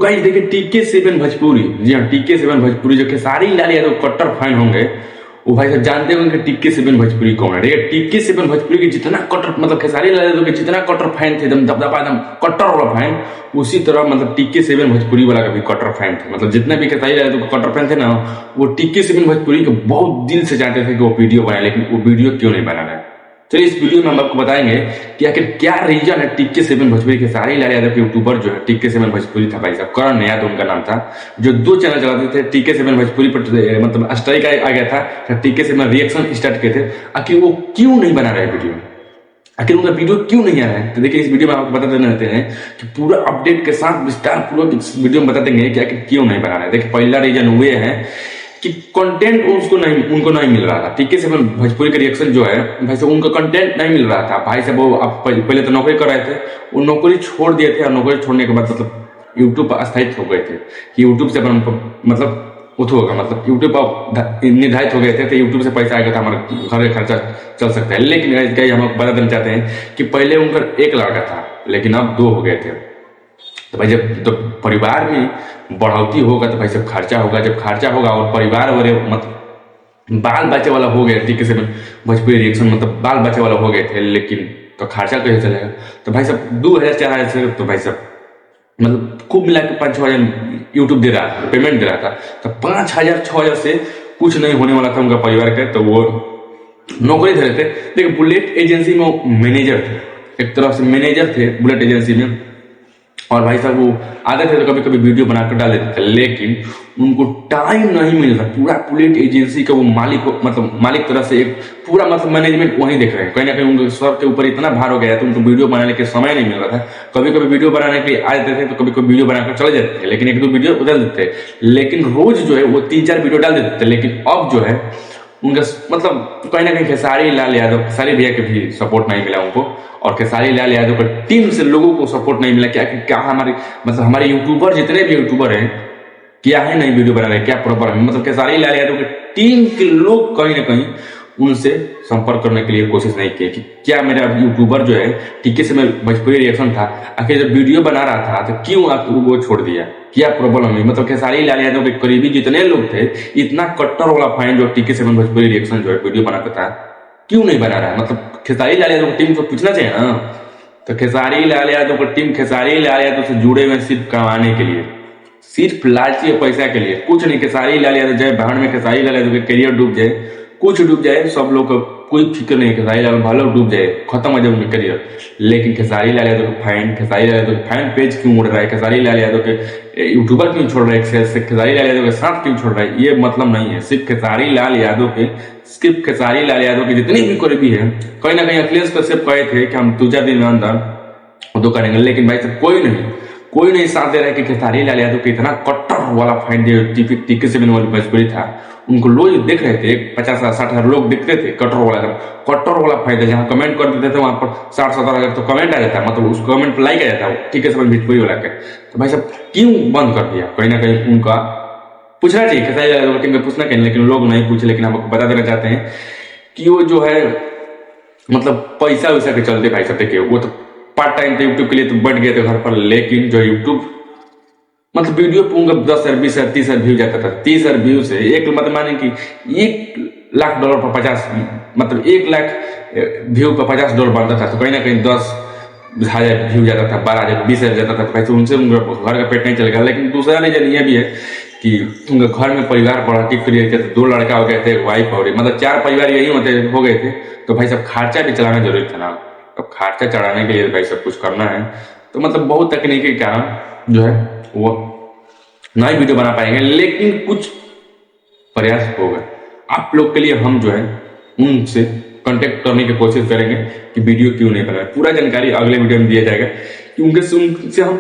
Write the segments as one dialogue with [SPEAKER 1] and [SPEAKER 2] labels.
[SPEAKER 1] Guys देखिए TK7 Bhojpuri, जी हाँ TK7 Bhojpuri जो खेसारी लाल यादव कट्टर फैन होंगे वो भाई साहब जानते होंगे कि TK7 भोजपुरी कौन है। देखिए TK7 भोजपुरी के जितना कट्टर मतलब खेसारी लाल यादव के जितना कट्टर फैन थे एकदम दबदबा एकदम कट्टर वाला फैन, उसी तरह मतलब TK7 भोजपुरी वाला का भी कट्टर फैन थे। मतलब जितने भी खेसारी लाल यादव के कट्टर फैन थे ना वो TK7 भोजपुरी को बहुत दिल से चाहते थे कि वो वीडियो बनाए, लेकिन वो वीडियो क्यों नहीं बना रहे। चलिए इस वीडियो में हम आपको बताएंगे कि आखिर क्या रीजन है TK7 भोजपुरी के खेसारी लाल यादव के यूट्यूबर जो है TK7 भोजपुरी था भाई साहब, करण यादव उनका नाम था, जो 2 चैनल चलाते थे। TK7 भोजपुरी पर मतलब स्ट्राइक आ गया था, TK7 रिएक्शन स्टार्ट किए थे। आखिर वो क्यों नहीं बना रहे वीडियो, आखिर उनका वीडियो क्यों नहीं आ रहा है। तो देखिए इस वीडियो में आपको बता देते हैं कि पूरा अपडेट के साथ विस्तार पूर्वक इस वीडियो में बता देंगे कि आखिर क्यों नहीं बना रहे। देखिए पहला रीजन हुए है कि कंटेंट उनको नहीं मिल रहा था। TK7 भोजपुरी का रिएक्शन जो है भाई साहब उनका कंटेंट नहीं मिल रहा था भाई साहब। वो आप पहले तो नौकरी कर रहे थे, वो नौकरी छोड़ दिए थे और नौकरी छोड़ने के बाद मतलब यूट्यूब पर स्थायित्व हो गए थे कि यूट्यूब से मतलब उठ होगा, मतलब यूट्यूब पर निर्धारित हो गए थे तो यूट्यूब से पैसा आएगा था, हमारे घर का खर्चा चल सकता है। लेकिन हम बता देना चाहते हैं कि पहले उनका 1 लड़का था लेकिन अब 2 हो गए थे। तो भाई जब तो परिवार में बढ़ोतरी होगा तो भाई सब खर्चा होगा, जब खर्चा होगा और परिवार वाले मतलब बाल बच्चे वाला हो गए TK7 भोजपुरी रिएक्शन मतलब बाल बच्चे वाला हो गए थे, लेकिन तो खर्चा कैसे चलेगा। तो भाई सब 2000-4000 से तो भाई सब मतलब खूब मिला के 5-6 हजार यूट्यूब दे रहा था, पेमेंट दे रहा था। तो 5000-6000 से कुछ नहीं होने वाला था उनका परिवार का। तो वो नौकरी दे रहे थे। देखिए बुलेट एजेंसी में वो मैनेजर थे, एक तरफ से मैनेजर थे बुलेट एजेंसी में, और भाई साहब वो आते थे तो कभी कभी वीडियो बनाकर डाल देते थे, लेकिन उनको टाइम नहीं मिल रहा। पूरा बुलेट एजेंसी का वो मालिक मतलब मालिक तरह से एक पूरा मतलब मैनेजमेंट वहीं देख रहे हैं, कहीं ना कहीं उनके सर के ऊपर इतना भार हो गया तो उनको वीडियो बनाने के समय नहीं मिल रहा था। कभी कभी वीडियो बनाने के लिए आ जाते थे तो कभी कभी वीडियो बनाकर चले जाते थे, लेकिन 1-2 वीडियो डाल देते थे, लेकिन रोज जो है वो 3-4 वीडियो डाल देते थे। लेकिन अब जो है उनका मतलब कहीं ना कहीं खेसारी लाल यादव, खेसारी भैया के भी सपोर्ट नहीं मिला उनको, और खेसारी लाल यादव का टीम से लोगों को सपोर्ट नहीं मिला। क्या हमारे मतलब हमारे यूट्यूबर जितने भी यूट्यूबर हैं क्या है नहीं वीडियो बना रहे, क्या प्रॉपर है मतलब खेसारी लाल यादव के टीम के लोग कहीं ना कहीं उनसे संपर्क करने के लिए कोशिश नहीं किए कि क्या मेरा यूट्यूबर जो है TK7 भोजपुरी रिएक्शन था आखिर जब वीडियो बना रहा था तो क्यों वो छोड़ दिया, क्या प्रॉब्लम है। मतलब खेसारी लाल यादव के करीबी जितने लोग थे, इतना कट्टर वाला फैन जो TK7 भोजपुरी रिएक्शन जो है वीडियो बनाता था क्यों नहीं बना रहा है। मतलब खेसारी लाल यादव की टीम को पूछना चाहिए ना। तो खेसारी लाल यादव की टीम खेसारी लाल यादव से जुड़े हुए सिर्फ कमाने के लिए, सिर्फ लालची पैसा के लिए, कुछ नहीं। खेसारी लाल यादव जाए भाड़ में खेसारी लाल यादव का करियर डूब जाए, कुछ डूब जाए, सब लोग को कोई फिक्र नहीं, खेसारी लाल भालो डूब जाए, खत्म हो जाए उनका करियर। लेकिन खेसारी लाल यादव के फैन, खेसारी लाल यादव के फैन पेज क्यों उड़ रहा है, खेसारी लाल यादव के यूट्यूबर क्यों छोड़ रहा है, खेसारी लाल यादव के साथ क्यों छोड़ रहा है, ये मतलब नहीं है। सिर्फ खेसारी लाल यादव के जितनी भी करीबी है, कहीं ना कहीं अखिलेश कश्यप कहे थे कि हम 2-4 दिन में अंदर वो करेंगे, लेकिन भाई सब कोई नहीं साथ दे रहा है कि खेसारी लाल यादव के इतना कट्टर वाला फैन जो TK7 वाली भोजपुरी था उनको लोग देख रहे थे, 50-60 लोग दिखते थे। कट्टर वाला फैन था, जहाँ कमेंट कर देते थे वहां पर 60-70 हजार तो कमेंट आ जाता, मतलब उस कमेंट पर लाइक आ जाता TK7 भोजपुरी वाला के। तो भाई साहब क्यों बंद कर दिया, कहीं ना कहीं उनका पूछना चाहिए, खेसारी लाल यादव टीम में पूछना चाहिए, लेकिन लोग नहीं पूछे। लेकिन हम आपको बता देना चाहते हैं कि वो जो है मतलब पैसा वैसा के चलते भाई साहब देखिए वो तो पार्ट टाइम थे यूट्यूब के लिए तो बैठ गए थे घर पर, लेकिन जो यूट्यूब मतलब वीडियो पे उनका 10,000 20,000 30,000 व्यू जाता था। 30,000 व्यू से एक मतलब माने कि $1 लाख पर 50 मतलब 1 लाख व्यू पर $50 बनता था, तो कहीं ना कहीं 10,000 व्यू जाता था, 12,000 20,000 जाता था। पैसे उनसे उनका घर का पेट नहीं चलेगा। लेकिन दूसरा रीजन ये भी है कि उनके घर में परिवार बढ़ाती क्रिएट थे, 2 लड़का हो गए थे, एक वाइफ हो रही, मतलब 4 परिवार यही हो गए थे। तो भाई सब खर्चा भी चलाना जरूरी था ना, अब खर्चा चढ़ाने के लिए भाई सब कुछ करना है, तो मतलब बहुत तकनीकी कारण जो है वो नई वीडियो बना पाएंगे, लेकिन कुछ प्रयास होगा आप लोग के लिए। हम जो है उनसे कांटेक्ट करने की कोशिश करेंगे कि वीडियो क्यों नहीं बनाए, पूरा जानकारी अगले वीडियो में दिया जाएगा कि उनसे हम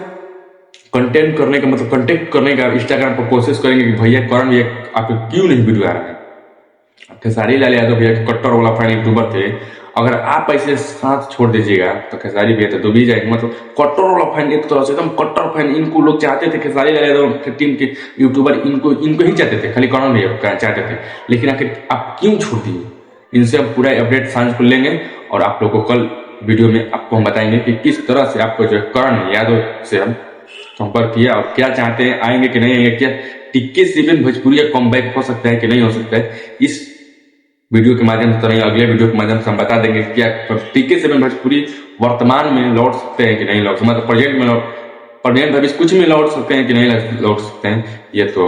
[SPEAKER 1] कंटेंट करने का मतलब कांटेक्ट करने का इंस्टाग्राम पर कोशिश करेंगे कि भैया करण भैया आपको क्यों नहीं वीडियो आ रहा है। खेसारी लाल यादव भैया कट्टर वाला फैन यूट्यूबर थे, अगर आप ऐसे साथ छोड़ दीजिएगा तो खेसारी भैया तो डूब ही जाएंगे। मतलब कट्टर वाला फैन एक तरह से एकदम कट्टर फैन, इनको लोग चाहते थे, खेसारी लाल यादव की टीम के यूट्यूबर इनको ही चाहते थे, खाली करण भैया चाहते थे। लेकिन आखिर आप क्यों छोड़ दिए, इनसे हम पूरा अपडेट सांझ को लेंगे और आप लोग को कल वीडियो में आपको हम बताएंगे कि किस तरह से आपको जो करण यादव से हम संपर्क किया और क्या चाहते हैं, आएंगे कि नहीं आएंगे, क्या टिक्के सेवन भोजपुरी का कॉमबैक हो सकता है कि नहीं हो सकता है, इस वीडियो के माध्यम से तो नहीं, अगले वीडियो के माध्यम से हम बता देंगे क्या टीके सेवन भोजपुरी वर्तमान में लौट सकते हैं कि नहीं लौट सकते, मतलब प्रेजेंट भविष्य कुछ में लौट सकते हैं कि नहीं लौट सकते हैं, ये तो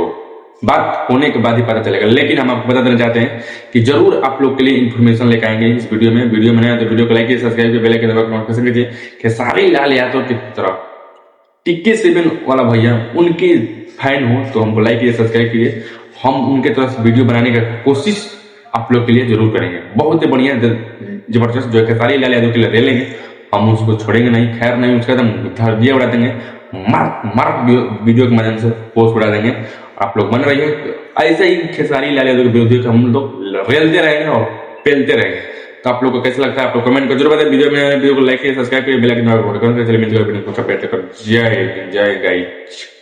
[SPEAKER 1] बात होने के बाद ही पता चलेगा। लेकिन हम आपको बता देना चाहते हैं कि जरूर आप लोग के लिए इन्फॉर्मेशन लेकर आएंगे इस वीडियो में। वीडियो में नया तो वीडियो को लाइक कीजिए, सब्सक्राइब कीजिए, बेल आइकन दबाकर नोटिफिकेशन कीजिए। खेसारी लाल यादव की तरह टिक्के सेवन वाला भैया उनके फैन हो तो हमको लाइक कीजिए, सब्सक्राइब कीजिए। हम उनके तरफ वीडियो बनाने का कोशिश आप लोग के लिए जरूर करेंगे। बहुत ही बढ़िया जबरदस्त जो है खेसारी लाल यादव के लिए ले लेंगे, हम उसको छोड़ेंगे नहीं, खैर नहीं, उसका एकदम धर्जिया उड़ा देंगे, मार्क वीडियो के माध्यम से पोस्ट उड़ा देंगे। आप लोग बन रहिए ऐसे ही खेसारी लाल यादव के विरोधी हम लोग रेलते रहेंगे और पेलते रहेंगे। तो आप लोग को कैसा लगता है आप लोग कमेंट कर जरूर बताएं। वीडियो को लाइक करिए, सब्सक्राइब करिए, बेल आइकन दबाकर। चलिए मिलते हैं, जय गाइस।